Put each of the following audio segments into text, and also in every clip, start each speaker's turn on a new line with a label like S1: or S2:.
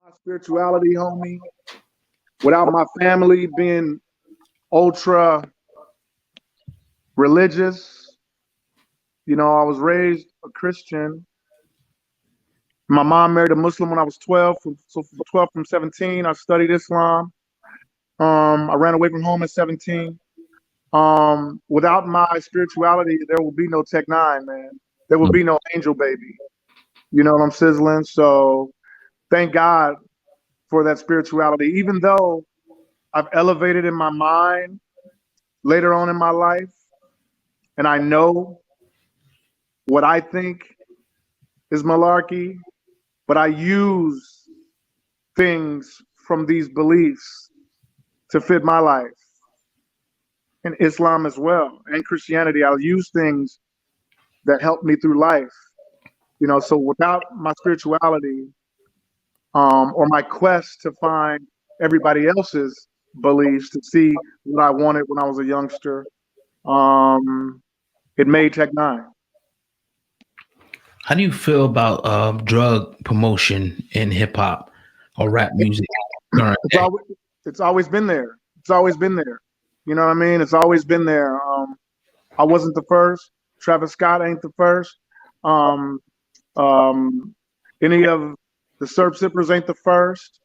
S1: My spirituality, homie, without my family being ultra religious. I was raised a Christian. My mom married a Muslim when I was 12. So from 12 from 17, I studied Islam. I ran away from home at 17. Without my spirituality, there will be no Tech N9ne, man. There will be no Angel Baby. You know what I'm sizzling? So thank God for that spirituality. Even though I've elevated in my mind later on in my life, and I know what I think is malarkey, but I use things from these beliefs to fit my life. And Islam as well, and Christianity, I'll use things that help me through life. So without my spirituality, or my quest to find everybody else's beliefs to see what I wanted when I was a youngster, it made Tech N9ne.
S2: How do you feel about drug promotion in hip hop or rap music?
S1: It's always been there. It's always been there. You know what I mean? It's always been there. I wasn't the first. Travis Scott ain't the first. Um, any of the Serp Sippers ain't the first.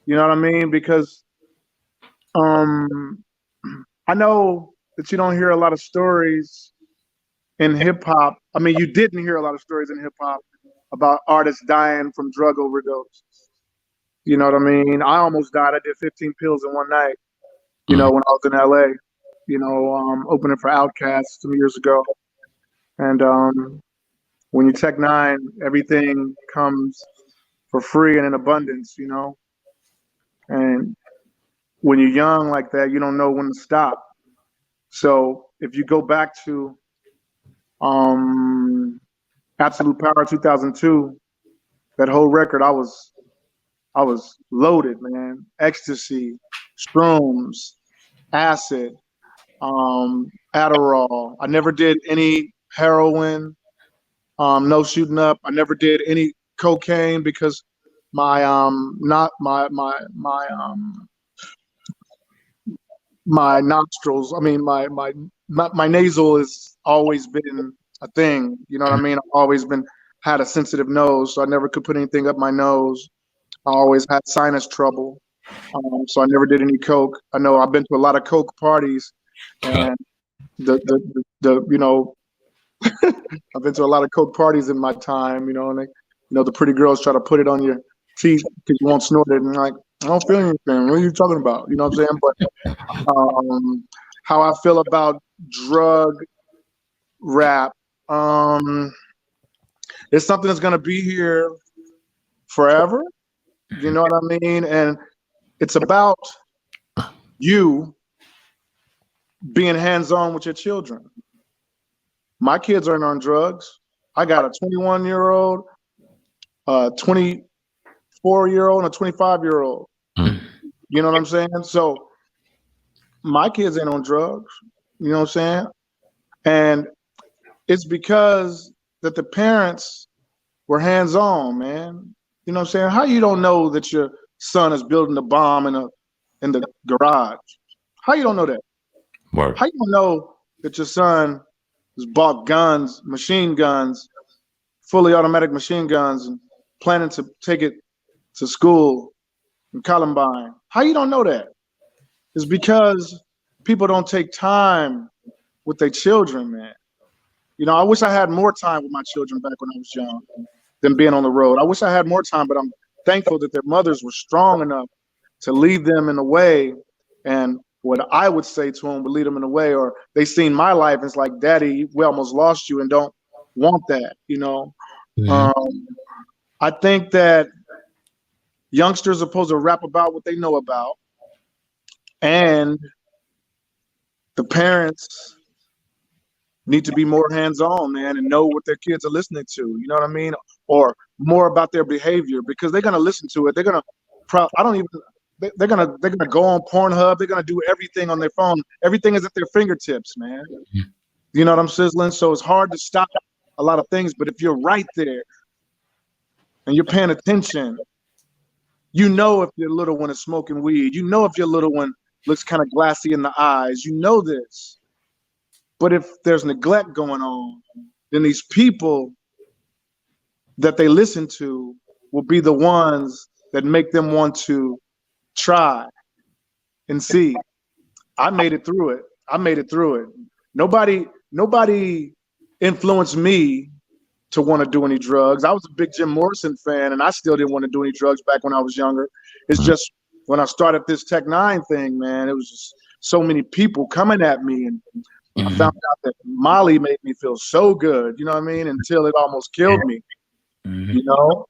S1: You know what I mean? Because I know that you don't hear a lot of stories in hip hop. I mean, you didn't hear a lot of stories in hip hop about artists dying from drug overdose. You know what I mean? I almost died. I did 15 pills in one night, when I was in LA, opening for Outkast some years ago. And when you Tech N9ne, everything comes for free and in abundance, And when you're young like that, you don't know when to stop. So if you go back to Absolute Power 2002, that whole record, I was loaded, man. Ecstasy, shrooms, acid, Adderall. I never did any heroin, no shooting up. I never did any cocaine because my not my nostrils. I mean my nasal has always been a thing. You know what I mean? I've always had a sensitive nose, so I never could put anything up my nose. I always had sinus trouble, so I never did any coke. I know I've been to a lot of coke parties, and the I've been to a lot of coke parties in my time, and the pretty girls try to put it on your teeth because you won't snort it, and like, I don't feel anything. What are you talking about? You know what I'm saying? But how I feel about drug rap, it's something that's gonna be here forever. You know what I mean? And it's about you being hands-on with your children. My kids aren't on drugs. I got a 21-year-old, a 24-year-old, and a 25-year-old. You know what I'm saying? So my kids ain't on drugs. You know what I'm saying? And it's because that the parents were hands-on, man. You know what I'm saying? How you don't know that your son is building a bomb in the garage? How you don't know that?
S3: Word.
S1: How you don't know that your son has bought guns, machine guns, fully automatic machine guns, and planning to take it to school in Columbine? How you don't know that? It's because people don't take time with their children, man. I wish I had more time with my children back when I was young than being on the road. I wish I had more time, but I'm thankful that their mothers were strong enough to lead them in a way, and what I would say to them would lead them in a way, or they seen my life and it's like, Daddy, we almost lost you and don't want that, I think that youngsters are supposed to rap about what they know about, and the parents need to be more hands-on, man, and know what their kids are listening to. You know what I mean? Or more about their behavior, because they're gonna listen to it. They're gonna they're gonna go on Pornhub. They're gonna do everything on their phone. Everything is at their fingertips, man. You know what I'm sizzling? So it's hard to stop a lot of things, but if you're right there and you're paying attention, You know if your little one is smoking weed. You know if your little one looks kind of glassy in the eyes. You know this. But if there's neglect going on, then these people that they listen to will be the ones that make them want to try and see. I made it through it. Nobody influenced me to want to do any drugs. I was a big Jim Morrison fan, and I still didn't want to do any drugs back when I was younger. It's just when I started this Tech N9ne thing, man, it was just so many people coming at me, and I found out that Molly made me feel so good, you know what I mean, until it almost killed me, you know,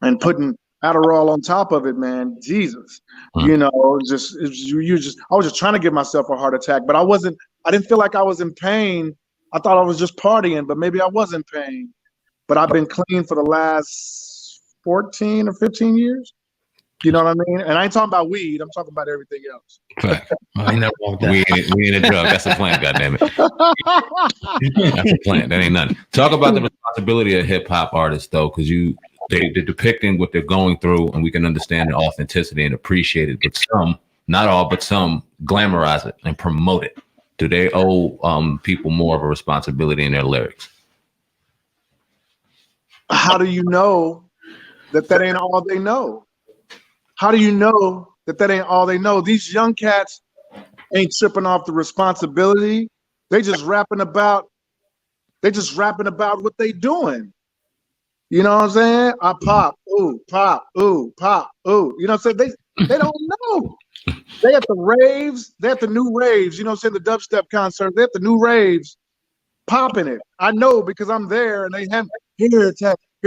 S1: and putting Adderall on top of it, man, Jesus, you know, I was just trying to give myself a heart attack, but I didn't feel like I was in pain. I thought I was just partying, but maybe I was in pain. But I've been clean for the last 14 or 15 years. You know what I mean? And I ain't talking about weed. I'm talking about everything else.
S2: Right. I ain't never walked that.
S3: We ain't a drug. That's a plant, goddammit. That's a plant. That ain't nothing. Talk about the responsibility of hip hop artists, though, because they're depicting what they're going through, and we can understand the authenticity and appreciate it. But some, not all, but some glamorize it and promote it. Do they owe people more of a responsibility in their lyrics?
S1: How do you know that ain't all they know? How do you know that ain't all they know? These young cats ain't tripping off the responsibility. They just rapping about what they doing. You know what I'm saying? I pop, ooh, pop, ooh, pop, ooh. You know what I'm saying? They don't know. They at the raves, they at the new raves, you know what I'm saying? The dubstep concert, they at the new raves, popping it. I know because I'm there, and they have here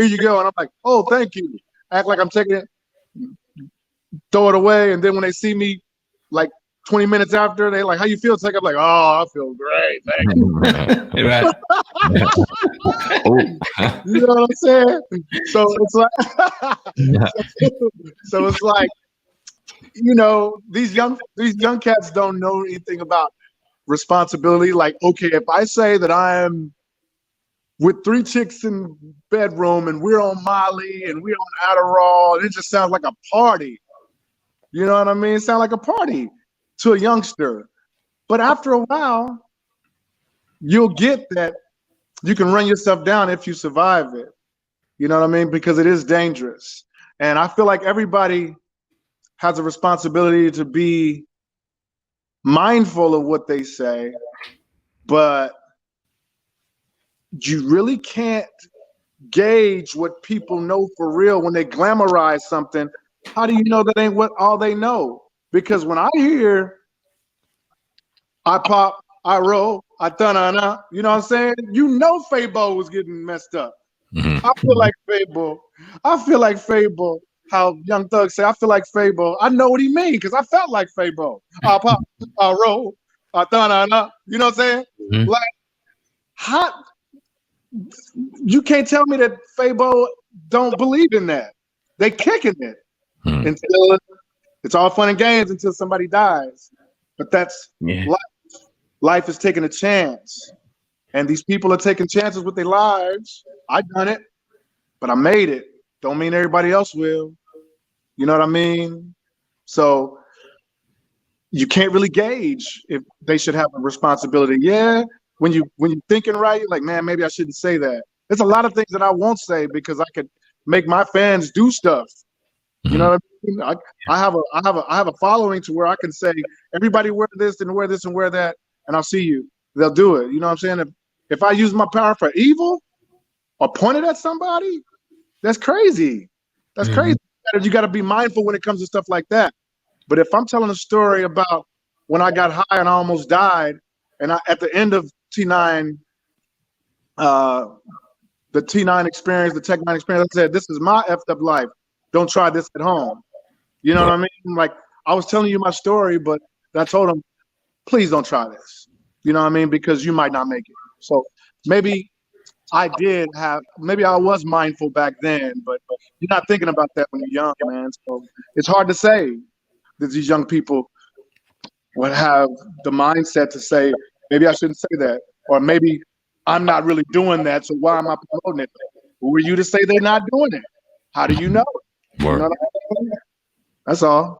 S1: you go. And I'm like, oh, thank you. Act like I'm taking it, throw it away, and then when they see me like 20 minutes after, they like, how you feel? It's like, I'm like, oh, I feel great. Thank you.
S2: Right.
S1: You know what I'm saying? So it's like, you know, these young cats don't know anything about responsibility. Like, okay, if I say that I am with 3 chicks in bedroom and we're on Molly and we're on Adderall, it just sounds like a party. You know what I mean? It sounds like a party to a youngster. But after a while, you'll get that you can run yourself down if you survive it. You know what I mean? Because it is dangerous. And I feel like everybody has a responsibility to be mindful of what they say, but you really can't gauge what people know for real when they glamorize something. How do you know that ain't what all they know? Because when I hear I pop, I roll, I ta-na-na, you know what I'm saying? You know Fabo was getting messed up. I feel like Fabo. How Young Thug say, I feel like Fabo. I know what he means because I felt like Fabo. I pop, I roll, I ta-na-na. You know what I'm saying? Like, how you can't tell me that Fabo don't believe in that. They kicking it until it's all fun and games until somebody dies. But that's life. Life is taking a chance, and these people are taking chances with their lives. I done it, but I made it. Don't mean everybody else will. You know what I mean? So you can't really gauge if they should have a responsibility. Yeah, when you're thinking right, you're like, man, maybe I shouldn't say that. There's a lot of things that I won't say because I could make my fans do stuff. You know what I mean? I have a following to where I can say, everybody wear this and wear this and wear that, and I'll see you. They'll do it. You know what I'm saying? If I use my power for evil or point it at somebody, that's crazy. That's crazy. You got to be mindful when it comes to stuff like that. But if I'm telling a story about when I got high and I almost died, and at the end of T9, the T9 experience, the Tech N9ne experience, I said, this is my effed up life. Don't try this at home. You know what I mean? Like, I was telling you my story, but I told him, please don't try this. You know what I mean? Because you might not make it. So maybe I was mindful back then, but you're not thinking about that when you're young, man. So it's hard to say that these young people would have the mindset to say, maybe I shouldn't say that, or maybe I'm not really doing that, so why am I promoting it? Who are you to say they're not doing it? How do you know?
S3: Word.
S1: You know what I mean? That's all.